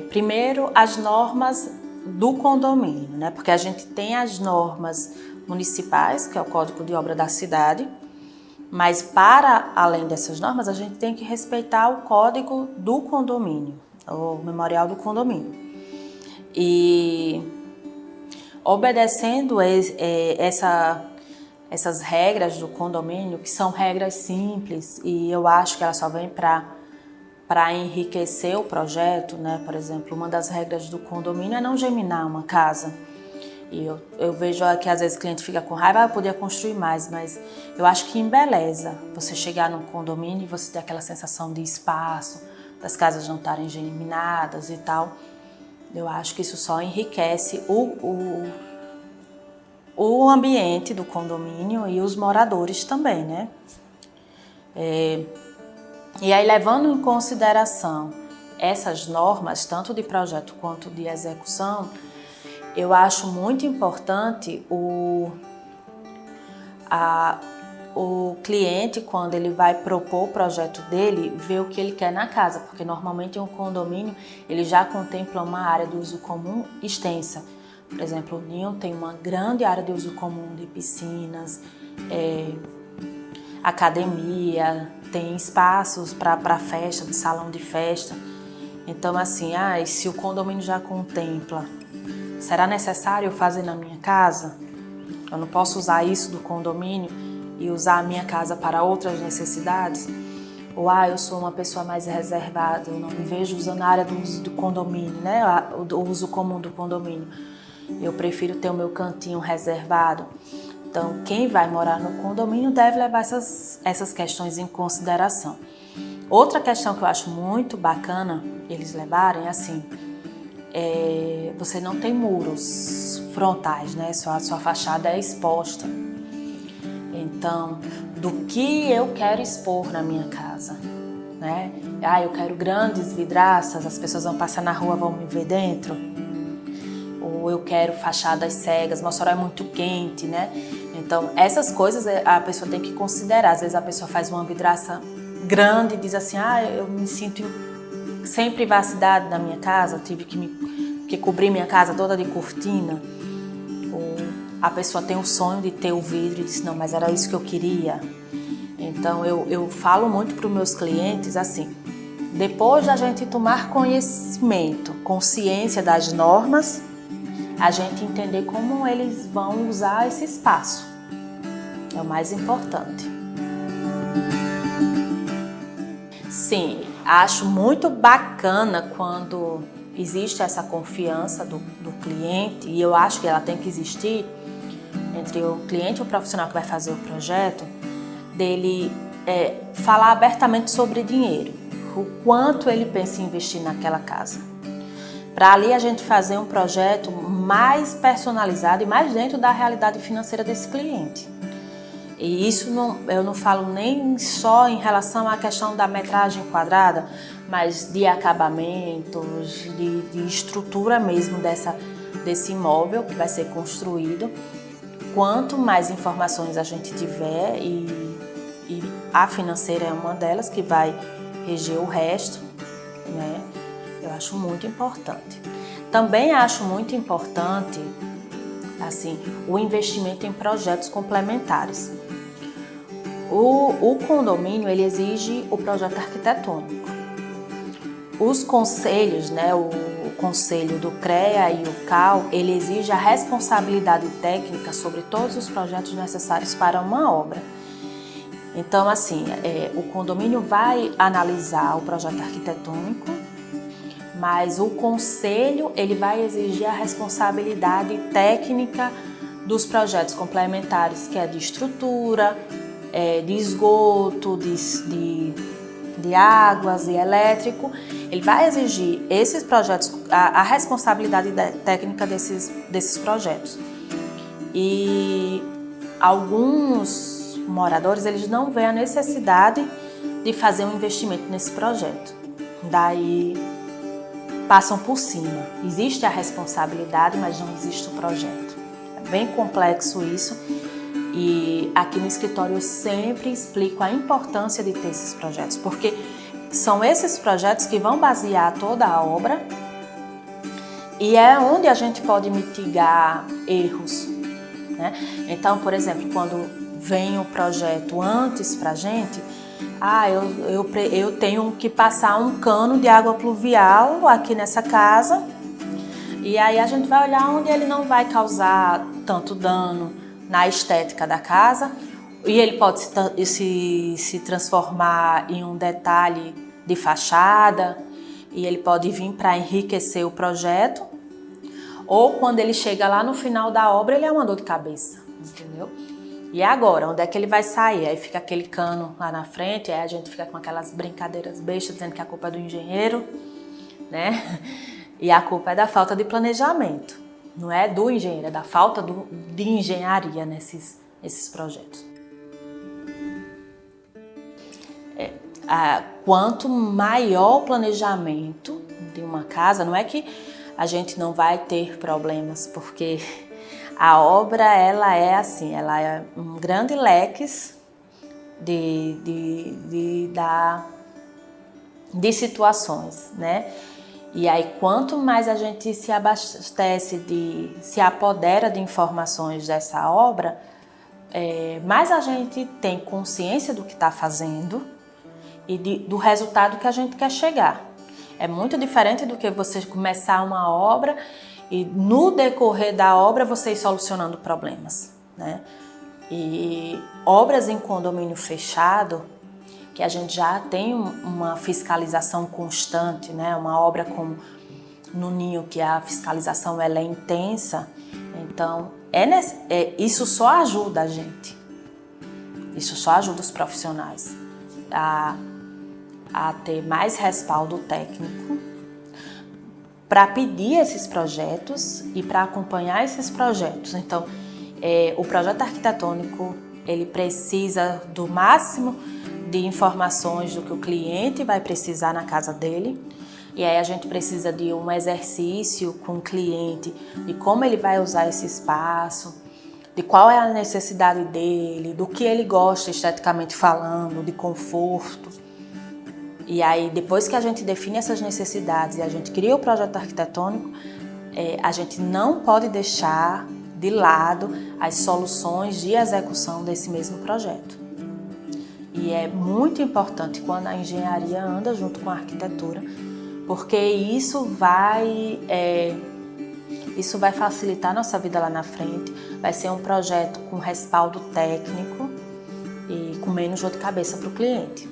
Primeiro, as normas do condomínio, né? Porque a gente tem as normas municipais, que é o Código de Obra da cidade, mas para além dessas normas, a gente tem que respeitar o Código do Condomínio, o Memorial do Condomínio. E obedecendo essas regras do condomínio, que são regras simples, e eu acho que elas só vêm para enriquecer o projeto, né? Por exemplo, uma das regras do condomínio é não geminar uma casa. E eu vejo que às vezes o cliente fica com raiva, eu podia construir mais, mas eu acho que embeleza você chegar num condomínio e você ter aquela sensação de espaço, das casas não estarem geminadas e tal. Eu acho que isso só enriquece o ambiente do condomínio e os moradores também, né? E aí, levando em consideração essas normas, tanto de projeto quanto de execução, eu acho muito importante o cliente, quando ele vai propor o projeto dele, ver o que ele quer na casa, porque normalmente um condomínio ele já contempla uma área de uso comum extensa. Por exemplo, o Ninho tem uma grande área de uso comum de piscinas, academia, tem espaços para festa, de salão de festa. Então, assim, se o condomínio já contempla, será necessário eu fazer na minha casa? Eu não posso usar isso do condomínio e usar a minha casa para outras necessidades? Ou, eu sou uma pessoa mais reservada, eu não me vejo usando a área do uso do condomínio, né? O uso comum do condomínio. Eu prefiro ter o meu cantinho reservado. Então, quem vai morar no condomínio deve levar essas questões em consideração. Outra questão que eu acho muito bacana eles levarem é assim, você não tem muros frontais, né? Sua fachada é exposta. Então, do que eu quero expor na minha casa, né? Eu quero grandes vidraças, as pessoas vão passar na rua, vão me ver dentro. Ou eu quero fachadas cegas, Mossoró é muito quente, né? Então, essas coisas a pessoa tem que considerar. Às vezes a pessoa faz uma vidraça grande e diz assim, eu me sinto sem privacidade na minha casa, tive que cobrir minha casa toda de cortina. Ou a pessoa tem o sonho de ter o vidro e diz, não, mas era isso que eu queria. Então, eu falo muito para os meus clientes assim, depois da gente tomar conhecimento, consciência das normas, a gente entender como eles vão usar esse espaço. É o mais importante. Sim, acho muito bacana quando existe essa confiança do cliente, e eu acho que ela tem que existir entre o cliente e o profissional que vai fazer o projeto, dele falar abertamente sobre dinheiro, o quanto ele pensa em investir naquela casa. Para ali a gente fazer um projeto mais personalizado e mais dentro da realidade financeira desse cliente. E isso eu não falo nem só em relação à questão da metragem quadrada, mas de acabamentos, de estrutura mesmo desse imóvel que vai ser construído. Quanto mais informações a gente tiver, e a financeira é uma delas que vai reger o resto, né? Eu acho muito importante. Também acho muito importante, assim, o investimento em projetos complementares. O condomínio, ele exige o projeto arquitetônico. Os conselhos, né, o conselho do CREA e o CAL, ele exige a responsabilidade técnica sobre todos os projetos necessários para uma obra. Então, assim, o condomínio vai analisar o projeto arquitetônico, mas o conselho ele vai exigir a responsabilidade técnica dos projetos complementares, que é de estrutura, de esgoto, de águas e elétrico. Ele vai exigir esses projetos, a responsabilidade técnica desses projetos. E alguns moradores eles não veem a necessidade de fazer um investimento nesse projeto. Daí passam por cima. Existe a responsabilidade, mas não existe o projeto. É bem complexo isso. E aqui no escritório eu sempre explico a importância de ter esses projetos, porque são esses projetos que vão basear toda a obra E é onde a gente pode mitigar erros, né? Então, por exemplo, quando vem o projeto antes para a gente, eu tenho que passar um cano de água pluvial aqui nessa casa, e aí a gente vai olhar onde ele não vai causar tanto dano na estética da casa, e ele pode se transformar em um detalhe de fachada, e ele pode vir para enriquecer o projeto, ou quando ele chega lá no final da obra, ele é uma dor de cabeça, entendeu? E agora, onde é que ele vai sair? Aí fica aquele cano lá na frente, aí a gente fica com aquelas brincadeiras bestas dizendo que a culpa é do engenheiro, né? E a culpa é da falta de planejamento. Não é do engenheiro, é da falta de engenharia nesses projetos. Quanto maior o planejamento de uma casa, não é que a gente não vai ter problemas, porque a obra, ela é assim, ela é um grande leque de situações, né? E aí, quanto mais a gente se abastece, se apodera de informações dessa obra, mais a gente tem consciência do que está fazendo e do resultado que a gente quer chegar. É muito diferente do que você começar uma obra e no decorrer da obra você ir solucionando problemas, né? E obras em condomínio fechado, que a gente já tem uma fiscalização constante, né? Uma obra como no Ninho, que a fiscalização ela é intensa, então isso só ajuda a gente, isso só ajuda os profissionais a ter mais respaldo técnico para pedir esses projetos e para acompanhar esses projetos. Então, o projeto arquitetônico ele precisa do máximo de informações do que o cliente vai precisar na casa dele. E aí a gente precisa de um exercício com o cliente, de como ele vai usar esse espaço, de qual é a necessidade dele, do que ele gosta esteticamente falando, de conforto. E aí, depois que a gente define essas necessidades e a gente cria o projeto arquitetônico, a gente não pode deixar de lado as soluções de execução desse mesmo projeto. E é muito importante quando a engenharia anda junto com a arquitetura, porque isso vai facilitar a nossa vida lá na frente, vai ser um projeto com respaldo técnico e com menos dor de cabeça para o cliente.